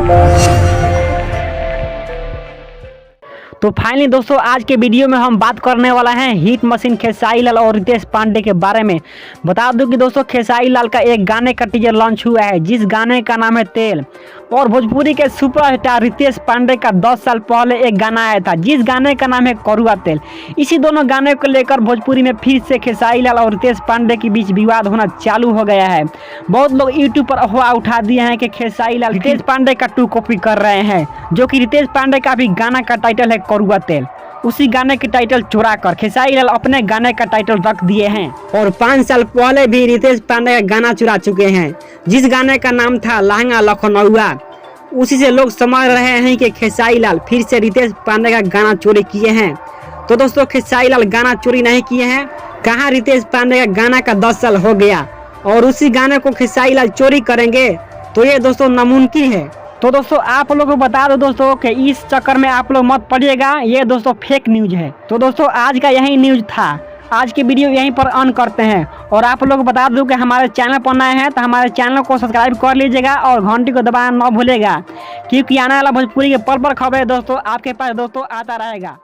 तो फाइनली दोस्तों आज के वीडियो में हम बात करने वाला हैं हिट मशीन खेसारी लाल और रितेश पांडे के बारे में। बता दूं कि दोस्तों खेसारी लाल का एक गाने का टीजर लॉन्च हुआ है जिस गाने का नाम है तेल, और भोजपुरी के सुपरस्टार रितेश पांडे का 10 साल पहले एक गाना आया था जिस गाने का नाम है करुआ तेल। इसी दोनों गाने को लेकर भोजपुरी में फिर से खेसारी लाल और रितेश पांडे के बीच विवाद होना चालू हो गया है। बहुत लोग यूट्यूब पर अफवाह उठा दिए हैं कि खेसारी लाल रितेश पांडे का टू कॉपी कर रहे हैं, जो कि रितेश पांडे का भी गाना का टाइटल है करुआ तेल। उसी गाने के टाइटल चुरा कर खेसारी लाल अपने गाने का टाइटल रख दिए हैं, और 5 साल पहले भी रितेश पांडे का गाना चुरा चुके हैं जिस गाने का नाम था लहंगा लखनऊआ। उसी से लोग समझ रहे हैं कि खेसारी लाल फिर से रितेश पांडे का गाना चोरी किए हैं। तो दोस्तों खेसारी लाल गाना चोरी नहीं किए हैं, कहाँ रितेश पांडे का गाना का 10 साल हो गया और उसी गाने को खेसारी लाल चोरी करेंगे, तो ये दोस्तों नामुमकिन है। तो दोस्तों आप लोगों को बता दो दोस्तों कि इस चक्कर में आप लोग मत पड़िएगा, ये दोस्तों फेक न्यूज है। तो दोस्तों आज का यही न्यूज था, आज की वीडियो यहीं पर ऑन करते हैं। और आप लोग को बता दूं कि हमारे चैनल पर नए हैं तो हमारे चैनल को सब्सक्राइब कर लीजिएगा और घंटी को दबाना न भूलिएगा, क्योंकि आने वाला भोजपुरी के पल पल खबरें दोस्तों आपके पास दोस्तों आता रहेगा।